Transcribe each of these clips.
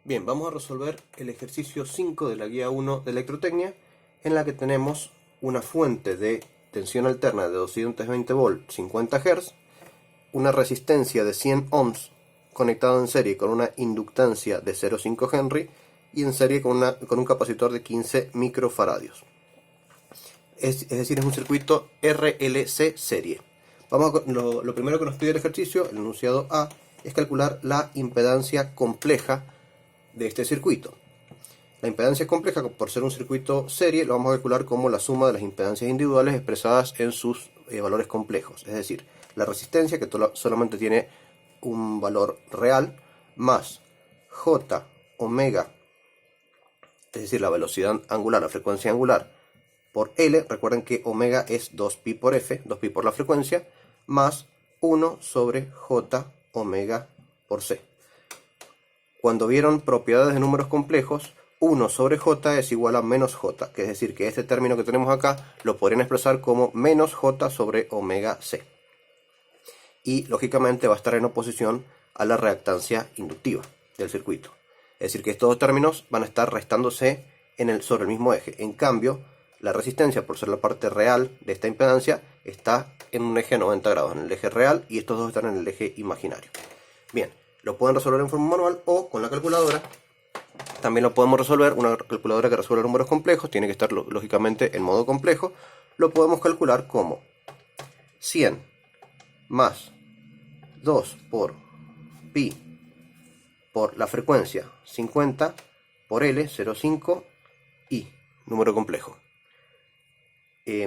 Bien, vamos a resolver el ejercicio 5 de la guía 1 de electrotecnia, en la que tenemos una fuente de tensión alterna de 220 volts 50 Hz, una resistencia de 100 ohms conectado en serie con una inductancia de 0,5 Henry y en serie con un capacitor de 15 microfaradios. Es decir, es un circuito RLC serie. Lo primero que nos pide el ejercicio, el enunciado A, es calcular la impedancia compleja de este circuito. La impedancia compleja, por ser un circuito serie, lo vamos a calcular como la suma de las impedancias individuales expresadas en sus valores complejos. Es decir, la resistencia, que solamente tiene un valor real, más J omega, es decir, la velocidad angular, la frecuencia angular, por L. Recuerden que omega es 2pi por F, 2pi por la frecuencia, más 1 sobre J omega por C. Cuando vieron propiedades de números complejos, 1 sobre J es igual a menos J, que es decir, que este término que tenemos acá lo podrían expresar como menos J sobre omega C. Y lógicamente va a estar en oposición a la reactancia inductiva del circuito. Es decir, que estos dos términos van a estar restándose sobre el mismo eje. En cambio, la resistencia, por ser la parte real de esta impedancia, está en un eje 90 grados, en el eje real, y estos dos están en el eje imaginario. Bien, lo pueden resolver en forma manual o con la calculadora. También lo podemos resolver, una calculadora que resuelve números complejos, tiene que estar lógicamente en modo complejo. Lo podemos calcular como 100 más 2 por pi por la frecuencia 50 por L, 0,5 y número complejo.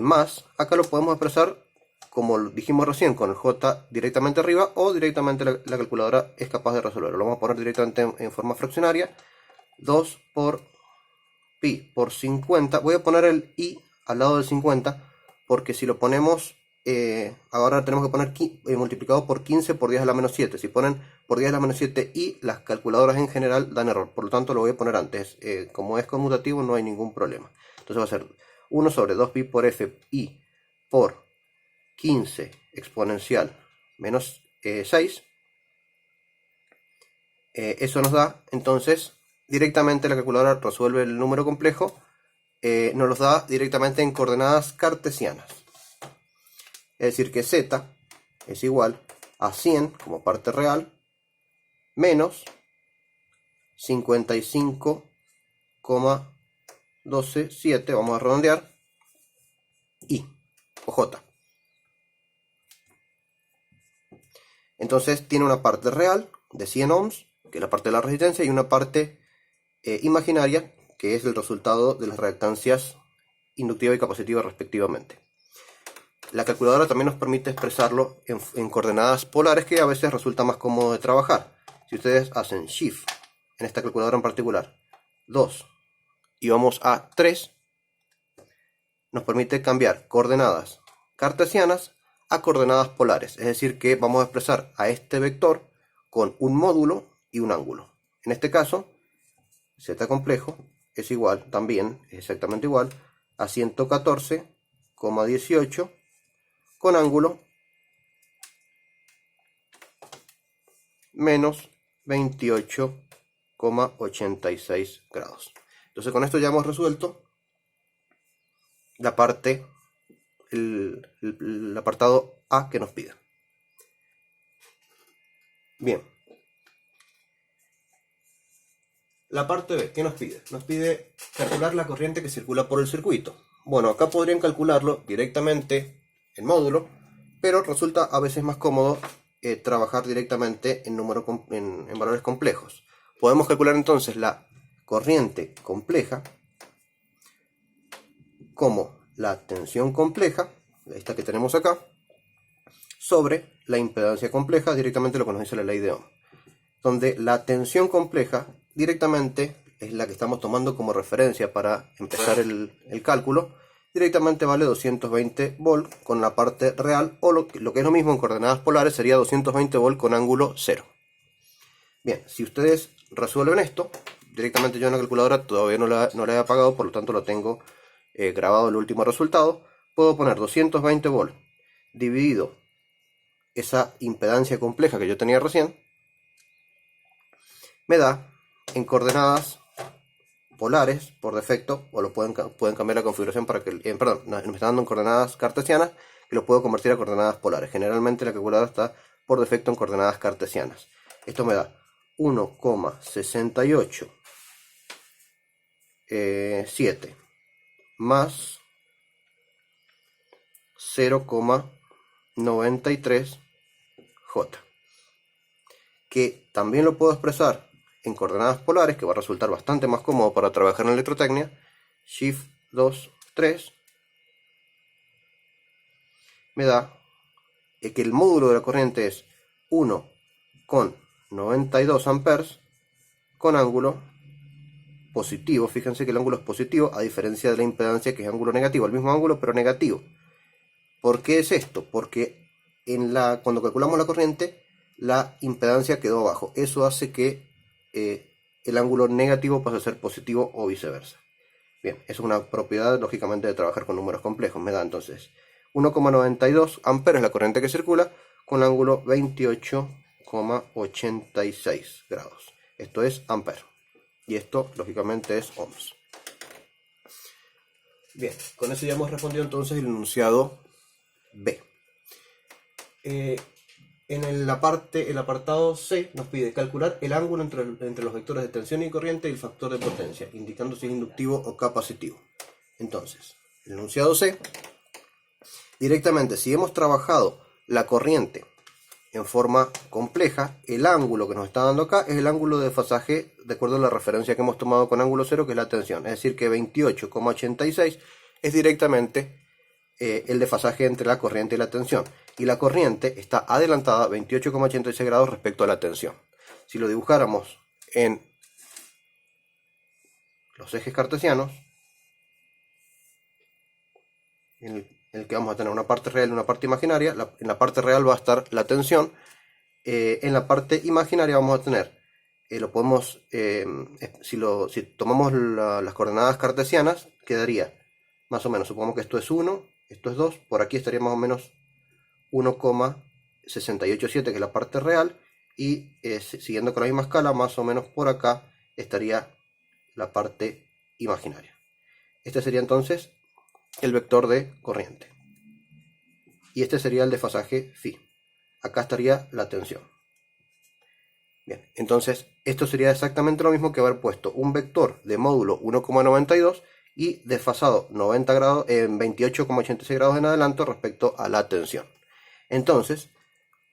Más, acá lo podemos expresar como dijimos recién, con el J directamente arriba, o directamente la calculadora es capaz de resolverlo. Lo vamos a poner directamente en forma fraccionaria. 2 por pi por 50. Voy a poner el i al lado del 50, porque si lo ponemos, ahora tenemos que poner multiplicado por 15 por 10 a la menos 7. Si ponen por 10 a la menos 7 i, las calculadoras en general dan error. Por lo tanto, lo voy a poner antes. Como es conmutativo, no hay ningún problema. Entonces va a ser 1 sobre 2pi por f i por 15 exponencial menos 6. Eso nos da, entonces, directamente la calculadora resuelve el número complejo, nos los da directamente en coordenadas cartesianas. Es decir, que z es igual a 100 como parte real, menos 55,127, vamos a redondear, i o j. Entonces tiene una parte real de 100 ohms, que es la parte de la resistencia, y una parte imaginaria, que es el resultado de las reactancias inductiva y capacitiva respectivamente. La calculadora también nos permite expresarlo en coordenadas polares, que a veces resulta más cómodo de trabajar. Si ustedes hacen Shift, en esta calculadora en particular, 2 y vamos a 3, nos permite cambiar coordenadas cartesianas a coordenadas polares. Es decir, que vamos a expresar a este vector con un módulo y un ángulo. En este caso, z complejo es igual, también es exactamente igual, a 114,18 con ángulo menos 28,86 grados. Entonces con esto ya hemos resuelto la parte, el apartado A que nos pide. Bien. La parte B, ¿qué nos pide? Nos pide calcular la corriente que circula por el circuito. Bueno, acá podrían calcularlo directamente en módulo, pero resulta a veces más cómodo trabajar directamente en valores complejos. Podemos calcular entonces la corriente compleja como la tensión compleja, esta que tenemos acá, sobre la impedancia compleja, directamente lo que nos dice la ley de Ohm, donde la tensión compleja directamente es la que estamos tomando como referencia para empezar el cálculo. Directamente vale 220 volts con la parte real, o lo que es lo mismo en coordenadas polares sería 220 volts con ángulo 0. Bien, si ustedes resuelven esto, directamente yo en la calculadora todavía no la he apagado, por lo tanto lo tengo grabado el último resultado. Puedo poner 220 volts dividido esa impedancia compleja que yo tenía recién, me da en coordenadas polares por defecto, o lo pueden cambiar la configuración para que, perdón, me está dando en coordenadas cartesianas, que lo puedo convertir a coordenadas polares. Generalmente la calculadora está por defecto en coordenadas cartesianas. Esto me da 1,687 más 0,93 J, que también lo puedo expresar en coordenadas polares, que va a resultar bastante más cómodo para trabajar en electrotecnia. Shift 2, 3 me da que el módulo de la corriente es 1,92 amperes con ángulo positivo. Fíjense que el ángulo es positivo, a diferencia de la impedancia, que es ángulo negativo, el mismo ángulo pero negativo. ¿Por qué es esto? Porque cuando calculamos la corriente, la impedancia quedó abajo. Eso hace que el ángulo negativo pase a ser positivo o viceversa. Bien, eso es una propiedad, lógicamente, de trabajar con números complejos. Me da entonces 1,92 amperes la corriente que circula con ángulo 28,86 grados. Esto es amperes. Y esto, lógicamente, es ohms. Bien, con eso ya hemos respondido entonces el enunciado B. En el apartado C nos pide calcular el ángulo entre los vectores de tensión y corriente y el factor de potencia, indicando si es inductivo o capacitivo. Entonces, el enunciado C, directamente, si hemos trabajado la corriente en forma compleja, el ángulo que nos está dando acá es el ángulo de desfasaje de acuerdo a la referencia que hemos tomado con ángulo cero, que es la tensión. Es decir, que 28,86 es directamente el desfasaje entre la corriente y la tensión. Y la corriente está adelantada 28,86 grados respecto a la tensión. Si lo dibujáramos en los ejes cartesianos, en el que vamos a tener una parte real y una parte imaginaria, en la parte real va a estar la tensión, en la parte imaginaria vamos a tener, si tomamos las coordenadas cartesianas, quedaría más o menos, supongamos que esto es 1, esto es 2, por aquí estaría más o menos 1,687, que es la parte real, y siguiendo con la misma escala, más o menos por acá estaría la parte imaginaria. Este sería entonces el vector de corriente. Y este sería el desfasaje phi. Acá estaría la tensión. Bien, entonces esto sería exactamente lo mismo que haber puesto un vector de módulo 1,92 y desfasado 90 grados, en 28,86 grados en adelanto respecto a la tensión. Entonces,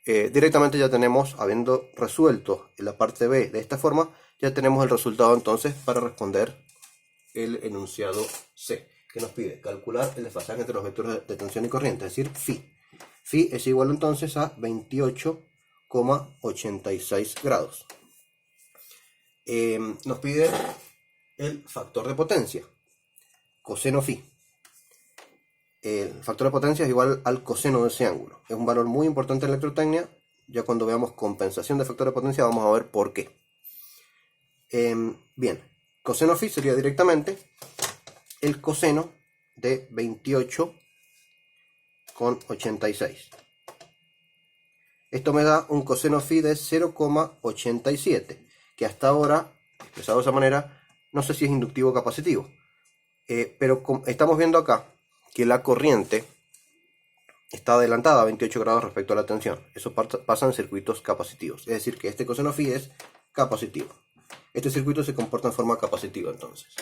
directamente ya tenemos, habiendo resuelto la parte B de esta forma, ya tenemos el resultado entonces para responder el enunciado C, que nos pide calcular el desfasaje entre los vectores de tensión y corriente, es decir, phi. Phi es igual entonces a 28,86 grados. Nos pide el factor de potencia, coseno phi. El factor de potencia es igual al coseno de ese ángulo. Es un valor muy importante en electrotecnia. Ya cuando veamos compensación de factor de potencia vamos a ver por qué. Bien, coseno phi sería directamente el coseno de 28,86. Esto me da un coseno phi de 0,87, que hasta ahora, expresado de esa manera, no sé si es inductivo o capacitivo. Pero estamos viendo acá que la corriente está adelantada a 28 grados respecto a la tensión. Eso pasa en circuitos capacitivos. Es decir, que este coseno phi es capacitivo. Este circuito se comporta en forma capacitiva entonces.